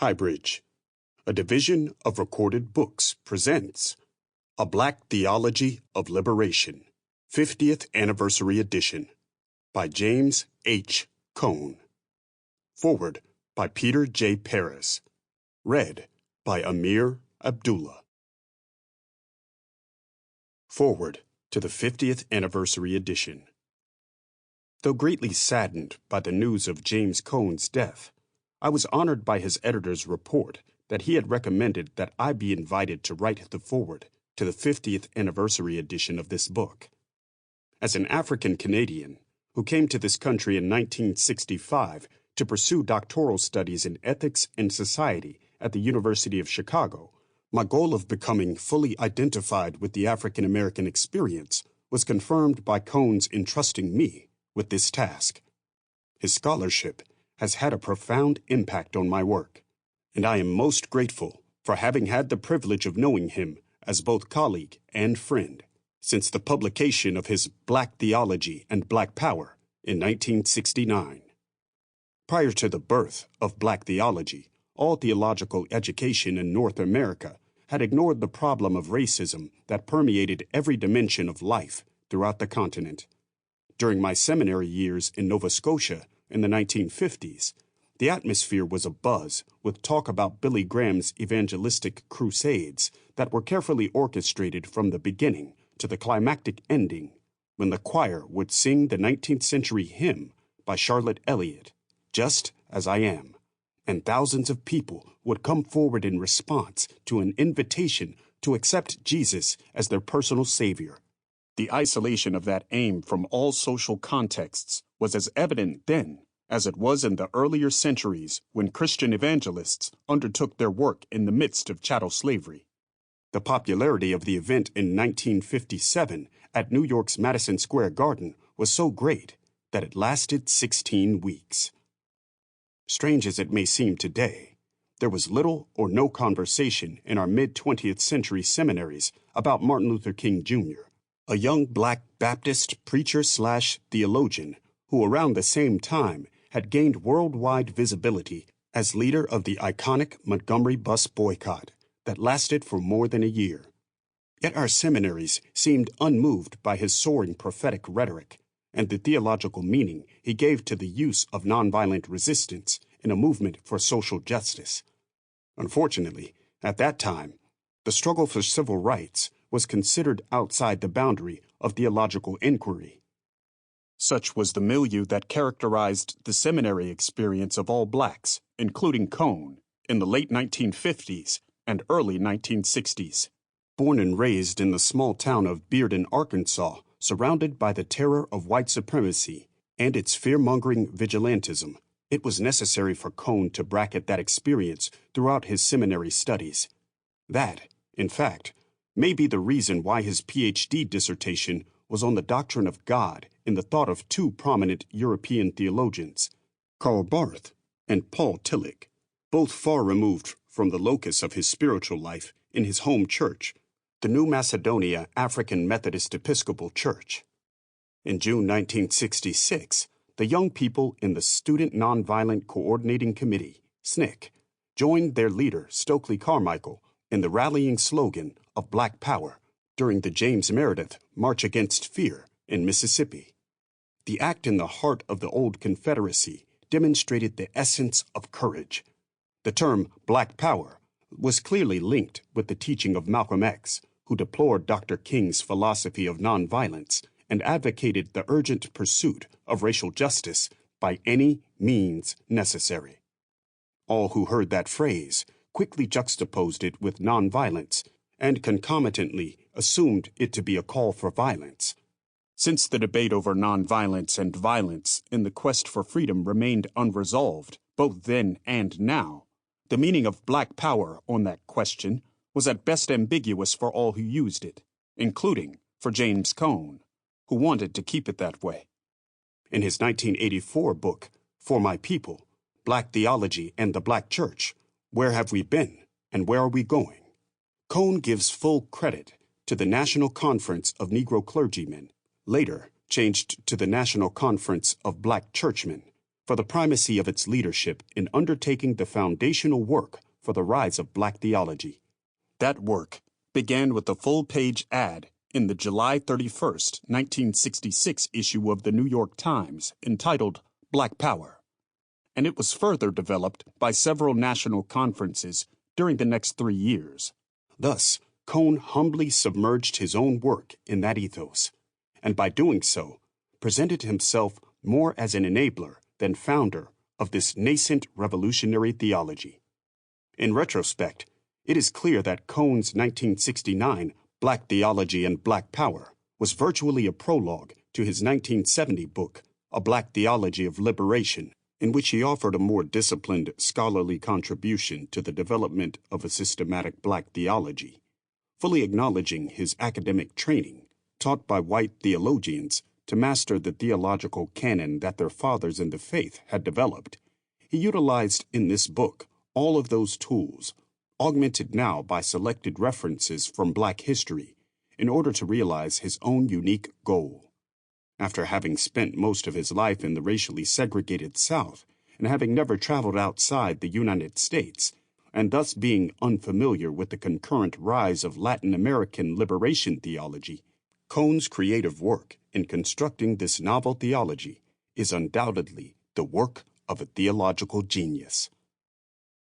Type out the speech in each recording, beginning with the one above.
HighBridge, a division of Recorded Books, presents A Black Theology of Liberation, 50th Anniversary Edition, by James H. Cone. Forward by Peter J. Paris. Read by Amir, Abdullah. Forward to the 50th Anniversary Edition. Though greatly saddened by the news of James Cone's death, I was honored by his editor's report that he had recommended that I be invited to write the foreword to the 50th Anniversary Edition of this book. As an African-Canadian who came to this country in 1965 to pursue doctoral studies in ethics and society at the University of Chicago, my goal of becoming fully identified with the African American experience was confirmed by Cone's entrusting me with this task. His scholarship has had a profound impact on my work, and I am most grateful for having had the privilege of knowing him as both colleague and friend since the publication of his Black Theology and Black Power in 1969. Prior to the birth of Black theology, all theological education in North America had ignored the problem of racism that permeated every dimension of life throughout the continent. During my seminary years in Nova Scotia in the 1950s, the atmosphere was abuzz with talk about Billy Graham's evangelistic crusades that were carefully orchestrated from the beginning to the climactic ending when the choir would sing the 19th century hymn by Charlotte Elliott, "Just as I Am," and thousands of people would come forward in response to an invitation to accept Jesus as their personal Savior. The isolation of that aim from all social contexts was as evident then as it was in the earlier centuries when Christian evangelists undertook their work in the midst of chattel slavery. The popularity of the event in 1957 at New York's Madison Square Garden was so great that it lasted 16 weeks. Strange as it may seem today, there was little or no conversation in our mid-20th century seminaries about Martin Luther King Jr., a young black Baptist preacher/theologian who around the same time had gained worldwide visibility as leader of the iconic Montgomery bus boycott that lasted for more than a year. Yet our seminaries seemed unmoved by his soaring prophetic rhetoric and the theological meaning he gave to the use of nonviolent resistance in a movement for social justice. Unfortunately, at that time, the struggle for civil rights was considered outside the boundary of theological inquiry. Such was the milieu that characterized the seminary experience of all blacks, including Cone, in the late 1950s and early 1960s. Born and raised in the small town of Bearden, Arkansas, surrounded by the terror of white supremacy and its fear-mongering vigilantism, it was necessary for Cone to bracket that experience throughout his seminary studies. That, in fact, may be the reason why his Ph.D. dissertation was on the doctrine of God in the thought of two prominent European theologians, Karl Barth and Paul Tillich, both far removed from the locus of his spiritual life in his home church, the New Macedonia African Methodist Episcopal Church. In June 1966, the young people in the Student Nonviolent Coordinating Committee, SNCC, joined their leader, Stokely Carmichael, in the rallying slogan of Black Power during the James Meredith March Against Fear in Mississippi. The act in the heart of the old Confederacy demonstrated the essence of courage. The term Black Power was clearly linked with the teaching of Malcolm X, who deplored Dr. King's philosophy of nonviolence and advocated the urgent pursuit of racial justice by any means necessary. All who heard that phrase quickly juxtaposed it with nonviolence and concomitantly assumed it to be a call for violence. Since the debate over nonviolence and violence in the quest for freedom remained unresolved, both then and now, the meaning of Black Power on that question was at best ambiguous for all who used it, including for James Cone, who wanted to keep it that way. In his 1984 book, For My People, Black Theology and the Black Church, Where Have We Been and Where Are We Going?, Cone gives full credit to the National Conference of Negro Clergymen, later changed to the National Conference of Black Churchmen, for the primacy of its leadership in undertaking the foundational work for the rise of Black theology. That work began with a full-page ad in the July 31st, 1966 issue of the New York Times entitled Black Power, and it was further developed by several national conferences during the next 3 years. Thus, Cone humbly submerged his own work in that ethos, and by doing so, presented himself more as an enabler than founder of this nascent revolutionary theology. In retrospect, it is clear that Cone's 1969 Black Theology and Black Power was virtually a prologue to his 1970 book, A Black Theology of Liberation, in which he offered a more disciplined scholarly contribution to the development of a systematic Black theology, fully acknowledging his academic training, taught by white theologians to master the theological canon that their fathers in the faith had developed. He utilized in this book all of those tools, augmented now by selected references from Black history, in order to realize his own unique goal. After having spent most of his life in the racially segregated South, and having never traveled outside the United States, and thus being unfamiliar with the concurrent rise of Latin American liberation theology, Cone's creative work in constructing this novel theology is undoubtedly the work of a theological genius.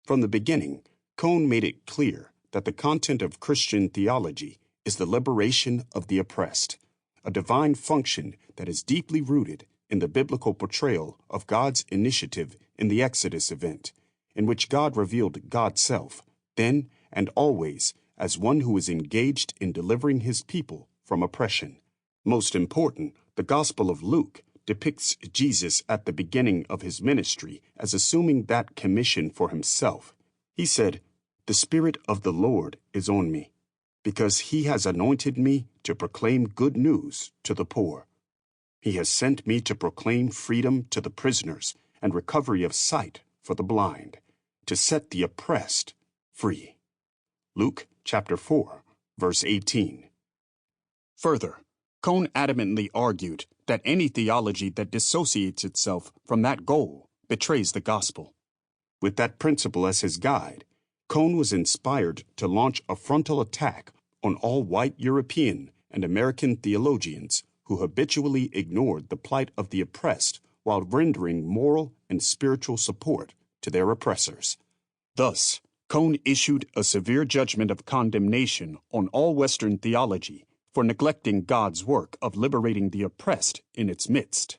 From the beginning, Cone made it clear that the content of Christian theology is the liberation of the oppressed, a divine function that is deeply rooted in the biblical portrayal of God's initiative in the Exodus event, in which God revealed God's self, then and always, as one who is engaged in delivering his people from oppression. Most important, the Gospel of Luke depicts Jesus at the beginning of his ministry as assuming that commission for himself. He said, "The Spirit of the Lord is on me, because he has anointed me to proclaim good news to the poor. He has sent me to proclaim freedom to the prisoners and recovery of sight for the blind, to set the oppressed free." Luke chapter 4, verse 18. Further, Cone adamantly argued that any theology that dissociates itself from that goal betrays the gospel. With that principle as his guide, Cone was inspired to launch a frontal attack on all white European and American theologians who habitually ignored the plight of the oppressed while rendering moral and spiritual support to their oppressors. Thus, Cone issued a severe judgment of condemnation on all Western theology for neglecting God's work of liberating the oppressed in its midst.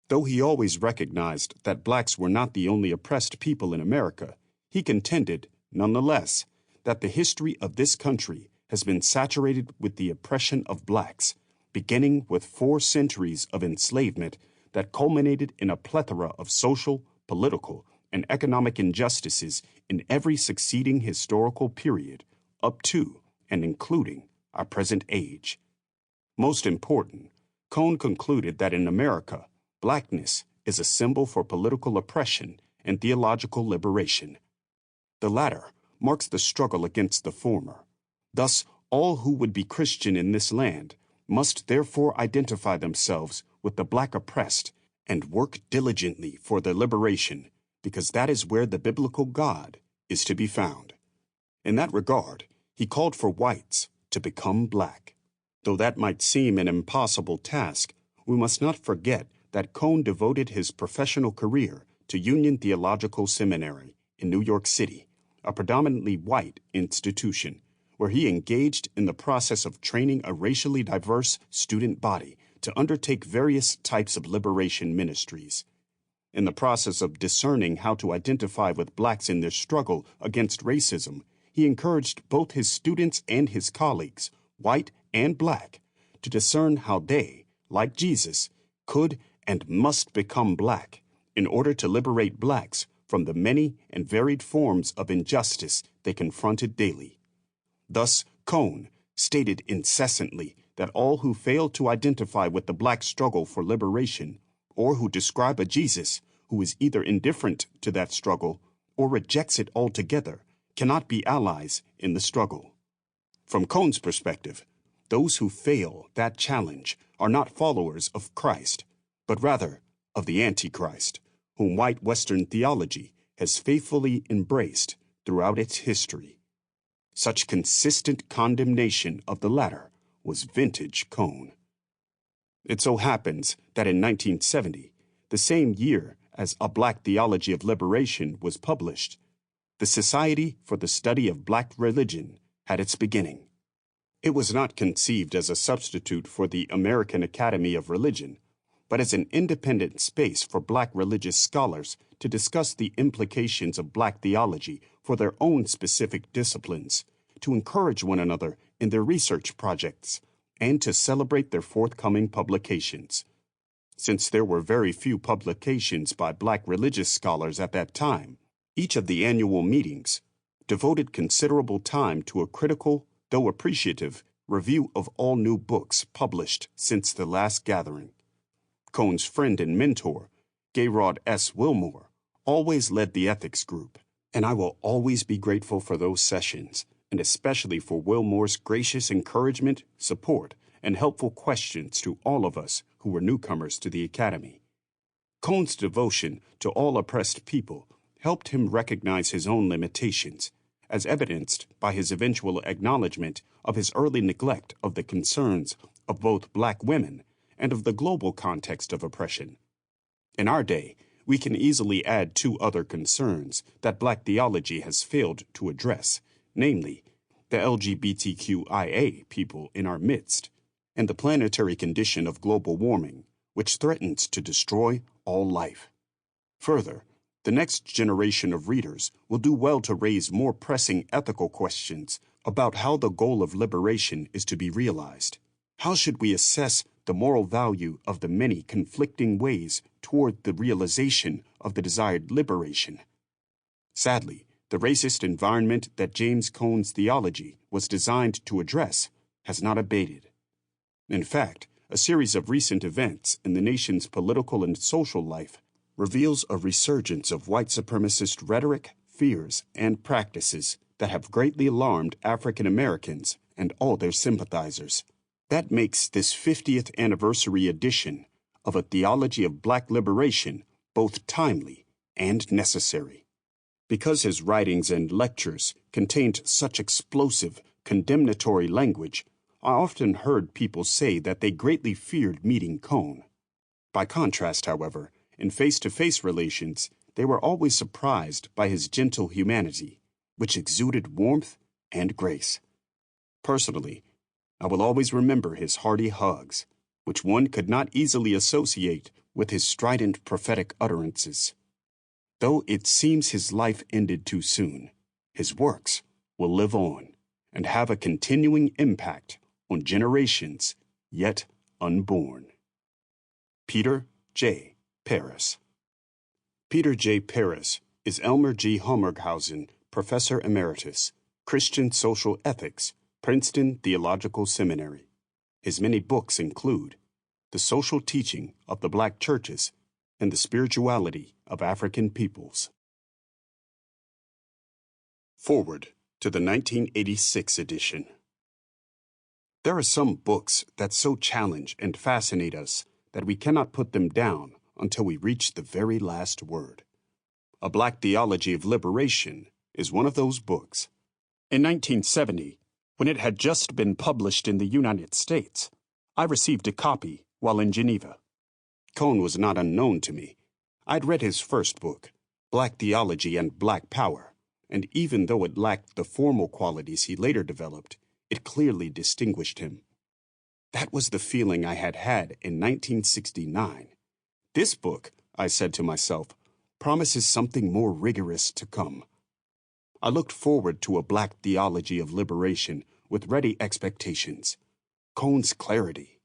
Though he always recognized that blacks were not the only oppressed people in America, he contended, nonetheless, that the history of this country has been saturated with the oppression of blacks, beginning with 4 centuries of enslavement that culminated in a plethora of social, political, and economic injustices in every succeeding historical period, up to and including our present age. Most important, Cone concluded that in America, blackness is a symbol for political oppression and theological liberation. The latter marks the struggle against the former. Thus, all who would be Christian in this land must therefore identify themselves with the black oppressed and work diligently for their liberation, because that is where the biblical God is to be found. In that regard, he called for whites to become black. Though that might seem an impossible task, we must not forget that Cone devoted his professional career to Union Theological Seminary in New York City, a predominantly white institution, where he engaged in the process of training a racially diverse student body to undertake various types of liberation ministries. In the process of discerning how to identify with blacks in their struggle against racism, he encouraged both his students and his colleagues, white and black, to discern how they, like Jesus, could and must become black in order to liberate blacks from the many and varied forms of injustice they confronted daily. Thus, Cone stated incessantly that all who fail to identify with the black struggle for liberation, or who describe a Jesus who is either indifferent to that struggle or rejects it altogether, cannot be allies in the struggle. From Cone's perspective, those who fail that challenge are not followers of Christ, but rather of the Antichrist, whom white Western theology has faithfully embraced throughout its history. Such consistent condemnation of the latter was vintage Cone. It so happens that in 1970, the same year as A Black Theology of Liberation was published, the Society for the Study of Black Religion had its beginning. It was not conceived as a substitute for the American Academy of Religion, but as an independent space for black religious scholars to discuss the implications of black theology for their own specific disciplines, to encourage one another in their research projects, and to celebrate their forthcoming publications. Since there were very few publications by black religious scholars at that time, each of the annual meetings devoted considerable time to a critical, though appreciative, review of all new books published since the last gathering. Cone's friend and mentor, Gayrod S. Wilmore, always led the ethics group, and I will always be grateful for those sessions, and especially for Wilmore's gracious encouragement, support, and helpful questions to all of us who were newcomers to the Academy. Cone's devotion to all oppressed people helped him recognize his own limitations, as evidenced by his eventual acknowledgement of his early neglect of the concerns of both black women and of the global context of oppression. In our day, we can easily add two other concerns that black theology has failed to address, namely, the LGBTQIA people in our midst, and the planetary condition of global warming, which threatens to destroy all life. Further, the next generation of readers will do well to raise more pressing ethical questions about how the goal of liberation is to be realized. How should we assess the moral value of the many conflicting ways toward the realization of the desired liberation? Sadly, the racist environment that James Cone's theology was designed to address has not abated. In fact, a series of recent events in the nation's political and social life reveals a resurgence of white supremacist rhetoric, fears, and practices that have greatly alarmed African Americans and all their sympathizers. That makes this 50th anniversary edition of A Theology of Black Liberation both timely and necessary. Because his writings and lectures contained such explosive, condemnatory language, I often heard people say that they greatly feared meeting Cone. By contrast, however, in face-to-face relations, they were always surprised by his gentle humanity, which exuded warmth and grace. Personally, I will always remember his hearty hugs, which one could not easily associate with his strident prophetic utterances. Though it seems his life ended too soon, his works will live on and have a continuing impact on generations yet unborn. Peter J. Paris. Peter J. Paris is Elmer G. Hummerghausen Professor Emeritus, Christian Social Ethics, Princeton Theological Seminary. His many books include The Social Teaching of the Black Churches and the Spirituality of African Peoples. Forward to the 1986 edition. There are some books that so challenge and fascinate us that we cannot put them down until we reach the very last word. A Black Theology of Liberation is one of those books. In 1970, when it had just been published in the United States, I received a copy while in Geneva. Cone was not unknown to me. I'd read his first book, Black Theology and Black Power, and even though it lacked the formal qualities he later developed, it clearly distinguished him. That was the feeling I had had in 1969. This book, I said to myself, promises something more rigorous to come. I looked forward to a Black Theology of Liberation with ready expectations. Cone's clarity,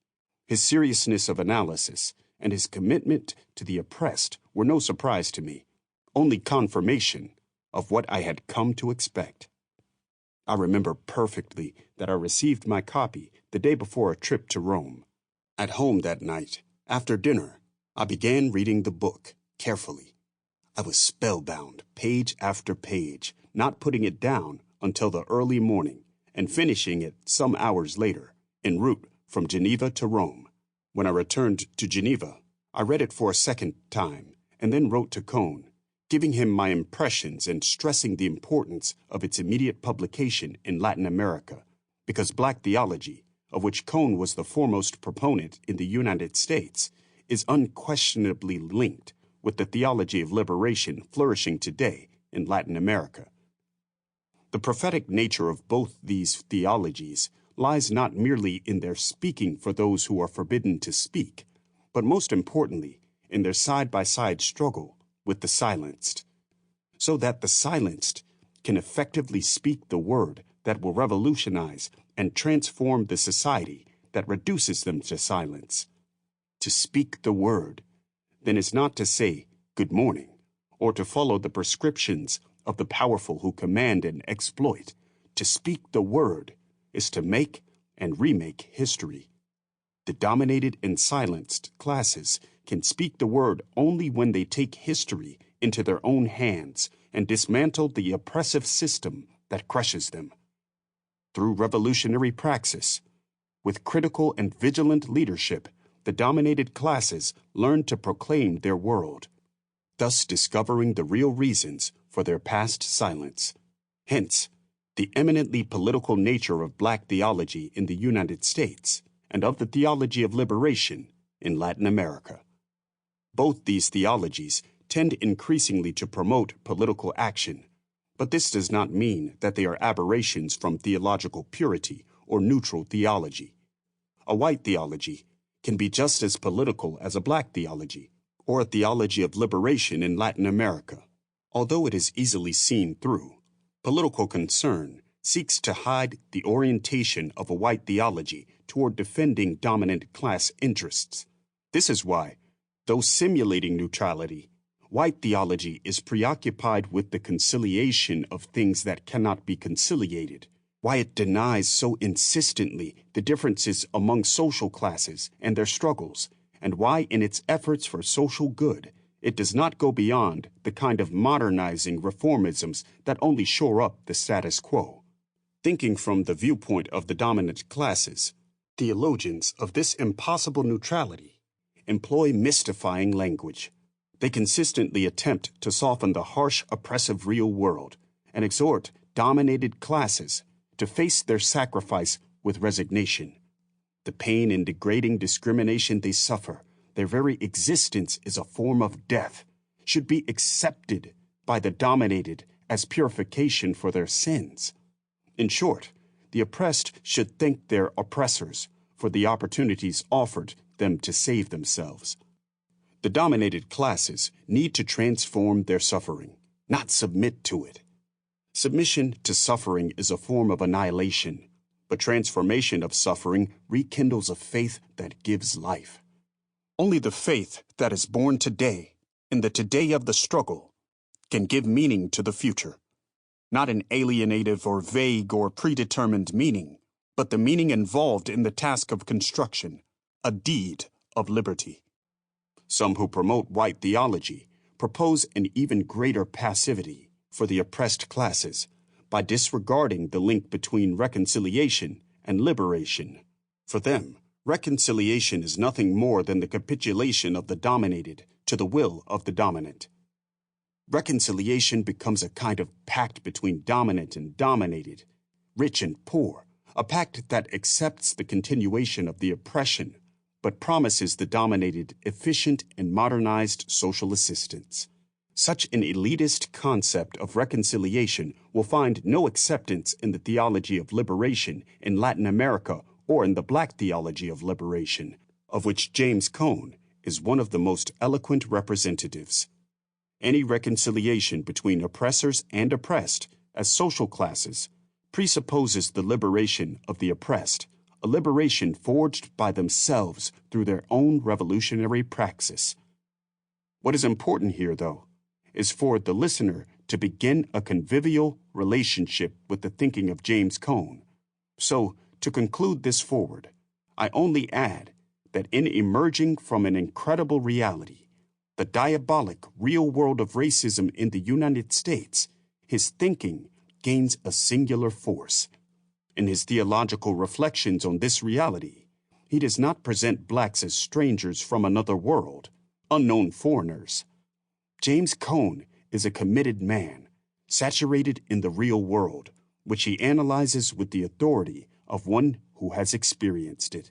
his seriousness of analysis, and his commitment to the oppressed were no surprise to me, only confirmation of what I had come to expect. I remember perfectly that I received my copy the day before a trip to Rome. At home that night, after dinner, I began reading the book carefully. I was spellbound, page after page, not putting it down until the early morning, and finishing it some hours later, en route from Geneva to Rome. When I returned to Geneva, I read it for a second time, and then wrote to Cone, giving him my impressions and stressing the importance of its immediate publication in Latin America, because Black theology, of which Cone was the foremost proponent in the United States, is unquestionably linked with the theology of liberation flourishing today in Latin America. The prophetic nature of both these theologies lies not merely in their speaking for those who are forbidden to speak, but most importantly, in their side-by-side struggle with the silenced, so that the silenced can effectively speak the word that will revolutionize and transform the society that reduces them to silence. To speak the word, then, is not to say good morning, or to follow the prescriptions of the powerful who command and exploit. To speak the word is to make and remake history. The dominated and silenced classes can speak the word only when they take history into their own hands and dismantle the oppressive system that crushes them. Through revolutionary praxis, with critical and vigilant leadership, the dominated classes learn to proclaim their world, thus discovering the real reasons for their past silence. Hence, the eminently political nature of Black theology in the United States and of the theology of liberation in Latin America. Both these theologies tend increasingly to promote political action, but this does not mean that they are aberrations from theological purity or neutral theology. A white theology can be just as political as a Black theology, or a theology of liberation in Latin America. Although it is easily seen through, political concern seeks to hide the orientation of a white theology toward defending dominant class interests. This is why, though simulating neutrality, white theology is preoccupied with the conciliation of things that cannot be conciliated, why it denies so insistently the differences among social classes and their struggles, and why in its efforts for social good, it does not go beyond the kind of modernizing reformisms that only shore up the status quo. Thinking from the viewpoint of the dominant classes, theologians of this impossible neutrality employ mystifying language. They consistently attempt to soften the harsh, oppressive real world and exhort dominated classes to face their sacrifice with resignation. The pain and degrading discrimination they suffer, their very existence is a form of death, should be accepted by the dominated as purification for their sins. In short, the oppressed should thank their oppressors for the opportunities offered them to save themselves. The dominated classes need to transform their suffering, not submit to it. Submission to suffering is a form of annihilation, but transformation of suffering rekindles a faith that gives life. Only the faith that is born today, in the today of the struggle, can give meaning to the future. Not an alienative or vague or predetermined meaning, but the meaning involved in the task of construction, a deed of liberty. Some who promote white theology propose an even greater passivity for the oppressed classes by disregarding the link between reconciliation and liberation. For them, reconciliation is nothing more than the capitulation of the dominated to the will of the dominant. Reconciliation becomes a kind of pact between dominant and dominated, rich and poor, a pact that accepts the continuation of the oppression, but promises the dominated efficient and modernized social assistance. Such an elitist concept of reconciliation will find no acceptance in the theology of liberation in Latin America or in the Black theology of liberation, of which James Cone is one of the most eloquent representatives. Any reconciliation between oppressors and oppressed as social classes presupposes the liberation of the oppressed, a liberation forged by themselves through their own revolutionary praxis. What is important here, though, is for the listener to begin a convivial relationship with the thinking of James Cone. So, to conclude this forward, I only add that in emerging from an incredible reality, the diabolic real world of racism in the United States, his thinking gains a singular force. In his theological reflections on this reality, he does not present blacks as strangers from another world, unknown foreigners, James Cone is a committed man, saturated in the real world, which he analyzes with the authority of one who has experienced it.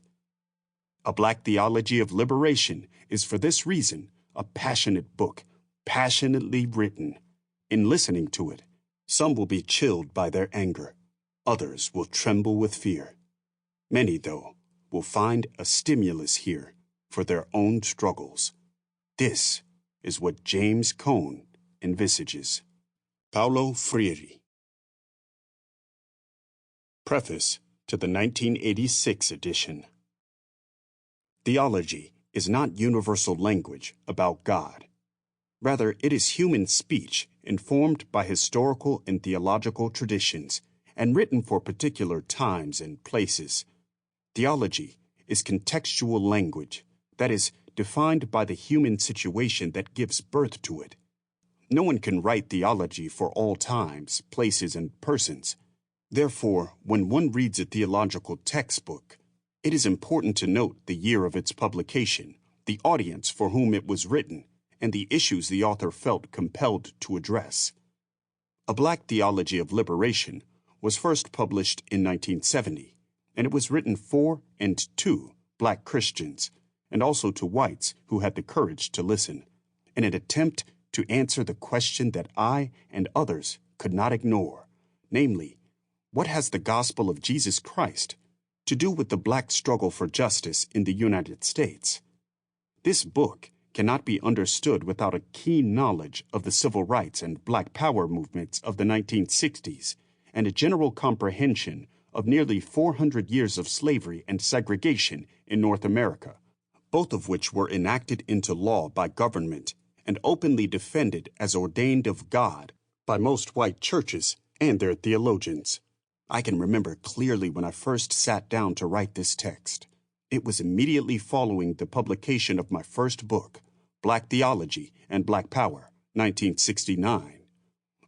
A Black Theology of Liberation is for this reason a passionate book, passionately written. In listening to it, some will be chilled by their anger, others will tremble with fear. Many, though, will find a stimulus here for their own struggles. This is what James Cone envisages. Paulo Freire. Preface to the 1986 edition. Theology is not universal language about God. Rather, it is human speech informed by historical and theological traditions and written for particular times and places. Theology is contextual language, that is, defined by the human situation that gives birth to it. No one can write theology for all times, places, and persons. Therefore, when one reads a theological textbook, it is important to note the year of its publication, the audience for whom it was written, and the issues the author felt compelled to address. A Black Theology of Liberation was first published in 1970, and it was written for and to Black Christians, and also to whites who had the courage to listen, in an attempt to answer the question that I and others could not ignore, namely, what has the gospel of Jesus Christ to do with the Black struggle for justice in the United States? This book cannot be understood without a keen knowledge of the civil rights and Black Power movements of the 1960s and a general comprehension of nearly 400 years of slavery and segregation in North America, both of which were enacted into law by government and openly defended as ordained of God by most white churches and their theologians. I can remember clearly when I first sat down to write this text. It was immediately following the publication of my first book, Black Theology and Black Power, 1969.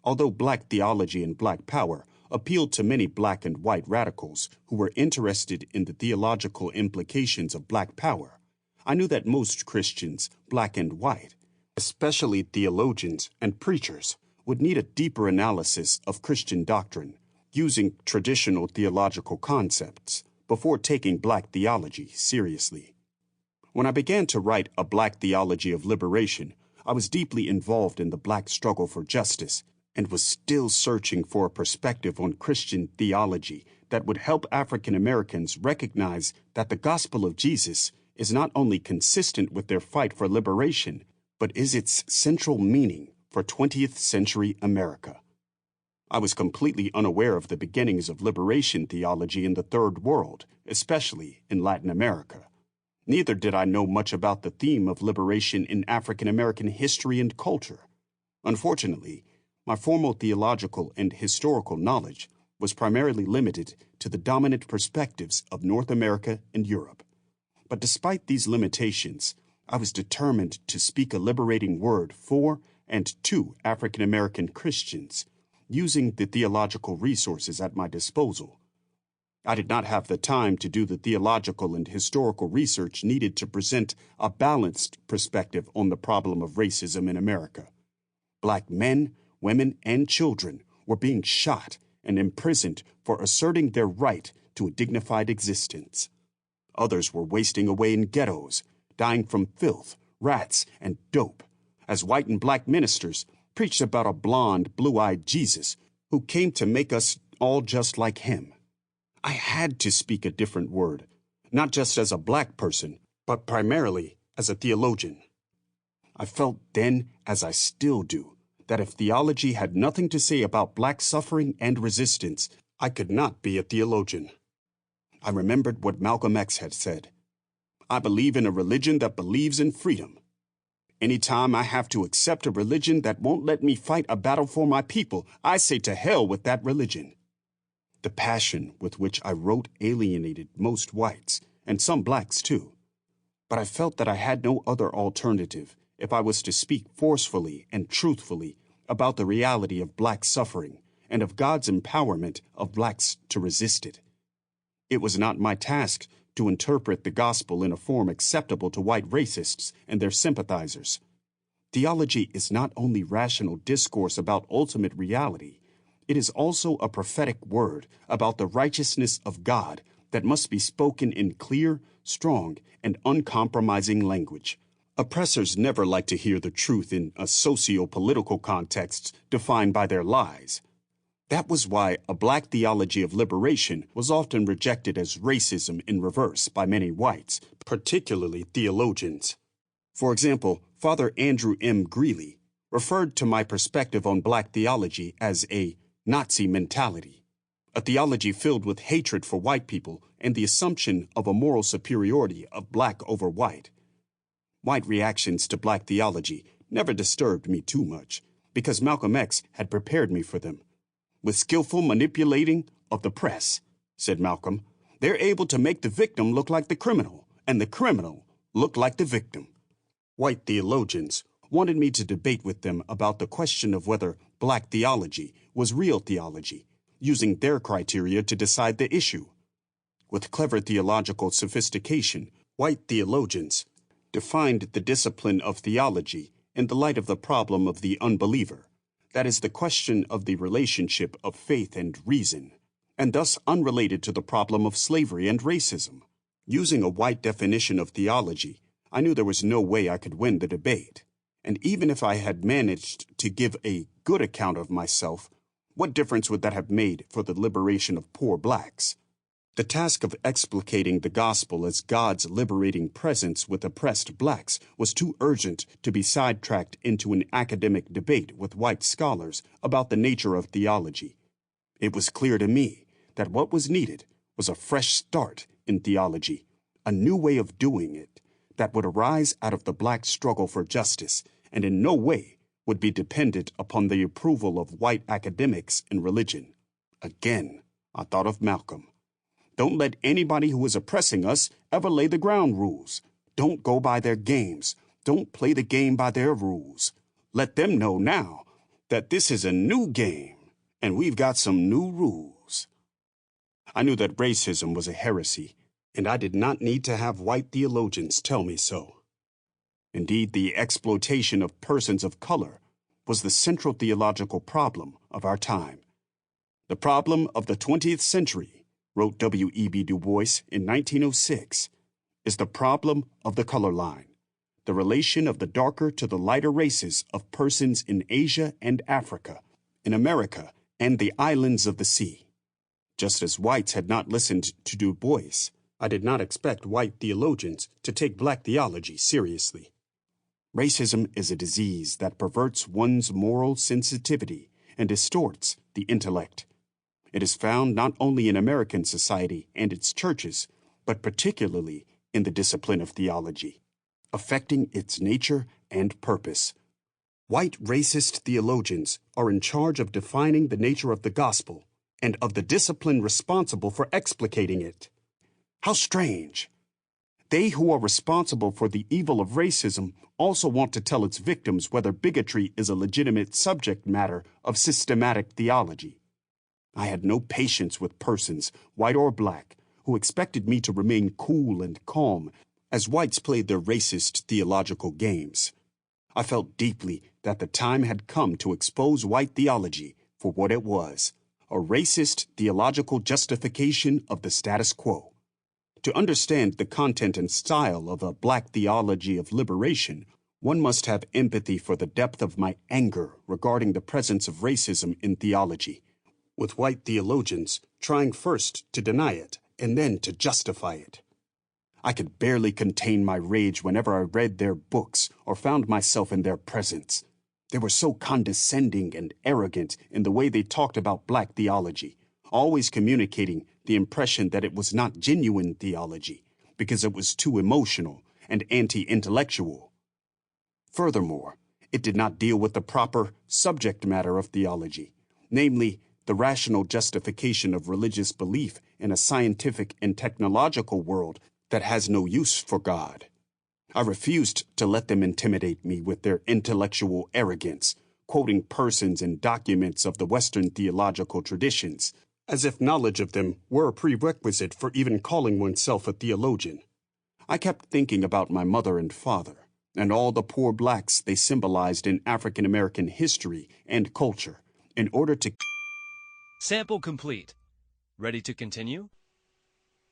Although Black Theology and Black Power appealed to many Black and white radicals who were interested in the theological implications of Black Power, I knew that most Christians, Black and white, especially theologians and preachers, would need a deeper analysis of Christian doctrine, using traditional theological concepts before taking Black theology seriously. When I began to write A Black Theology of Liberation, I was deeply involved in the Black struggle for justice and was still searching for a perspective on Christian theology that would help African Americans recognize that the gospel of Jesus is not only consistent with their fight for liberation, but is its central meaning for 20th century America. I was completely unaware of the beginnings of liberation theology in the Third World, especially in Latin America. Neither did I know much about the theme of liberation in African American history and culture. Unfortunately, my formal theological and historical knowledge was primarily limited to the dominant perspectives of North America and Europe. But despite these limitations, I was determined to speak a liberating word for and to African American Christians, using the theological resources at my disposal. I did not have the time to do the theological and historical research needed to present a balanced perspective on the problem of racism in America. Black men, women, and children were being shot and imprisoned for asserting their right to a dignified existence. Others were wasting away in ghettos, dying from filth, rats, and dope, as white and Black ministers preached about a blonde, blue-eyed Jesus who came to make us all just like him. I had to speak a different word, not just as a Black person, but primarily as a theologian. I felt then, as I still do, that if theology had nothing to say about Black suffering and resistance, I could not be a theologian. I remembered what Malcolm X had said. I believe in a religion that believes in freedom. Anytime I have to accept a religion that won't let me fight a battle for my people, I say to hell with that religion. The passion with which I wrote alienated most whites, and some Blacks too. But I felt that I had no other alternative if I was to speak forcefully and truthfully about the reality of Black suffering and of God's empowerment of Blacks to resist it. It was not my task to interpret the gospel in a form acceptable to white racists and their sympathizers. theology is not only rational discourse about ultimate reality, it is also a prophetic word about the righteousness of God that must be spoken in clear, strong, and uncompromising language. Oppressors never like to hear the truth in a socio-political context defined by their lies. That was why a black theology of liberation was often rejected as racism in reverse by many whites, particularly theologians. For example, Father Andrew M. Greeley referred to my perspective on black theology as a Nazi mentality, a theology filled with hatred for white people and the assumption of a moral superiority of black over white. White reactions to black theology never disturbed me too much, because Malcolm X had prepared me for them. With skillful manipulating of the press, said Malcolm, they're able to make the victim look like the criminal, and the criminal look like the victim. White theologians wanted me to debate with them about the question of whether black theology was real theology, using their criteria to decide the issue. With clever theological sophistication, white theologians defined the discipline of theology in the light of the problem of the unbeliever, that is, the question of the relationship of faith and reason, and thus unrelated to the problem of slavery and racism. Using a white definition of theology, I knew there was no way I could win the debate, and even if I had managed to give a good account of myself, what difference would that have made for the liberation of poor blacks? The task of explicating the gospel as God's liberating presence with oppressed blacks was too urgent to be sidetracked into an academic debate with white scholars about the nature of theology. It was clear to me that what was needed was a fresh start in theology, a new way of doing it that would arise out of the black struggle for justice and in no way would be dependent upon the approval of white academics in religion. Again, I thought of Malcolm. Don't let anybody who is oppressing us ever lay the ground rules. Don't go by their games. Don't play the game by their rules. Let them know now that this is a new game, and we've got some new rules. I knew that racism was a heresy, and I did not need to have white theologians tell me so. Indeed, the exploitation of persons of color was the central theological problem of our time. The problem of the 20th century, wrote W.E.B. Du Bois in 1906, is the problem of the color line, the relation of the darker to the lighter races of persons in Asia and Africa, in America and the islands of the sea. Just as whites had not listened to Du Bois, I did not expect white theologians to take black theology seriously. Racism is a disease that perverts one's moral sensitivity and distorts the intellect. It is found not only in American society and its churches, but particularly in the discipline of theology, affecting its nature and purpose. White racist theologians are in charge of defining the nature of the gospel and of the discipline responsible for explicating it. How strange! They who are responsible for the evil of racism also want to tell its victims whether bigotry is a legitimate subject matter of systematic theology. I had no patience with persons, white or black, who expected me to remain cool and calm as whites played their racist theological games. I felt deeply that the time had come to expose white theology for what it was, a racist theological justification of the status quo. To understand the content and style of a black theology of liberation, one must have empathy for the depth of my anger regarding the presence of racism in theology, with white theologians trying first to deny it and then to justify it. I could barely contain my rage whenever I read their books or found myself in their presence. They were so condescending and arrogant in the way they talked about black theology, always communicating the impression that it was not genuine theology because it was too emotional and anti-intellectual. Furthermore, it did not deal with the proper subject matter of theology, namely, the rational justification of religious belief in a scientific and technological world that has no use for God. I refused to let them intimidate me with their intellectual arrogance, quoting persons and documents of the Western theological traditions, as if knowledge of them were a prerequisite for even calling oneself a theologian. I kept thinking about my mother and father, and all the poor blacks they symbolized in African American history and culture in order to... Sample complete. Ready to continue?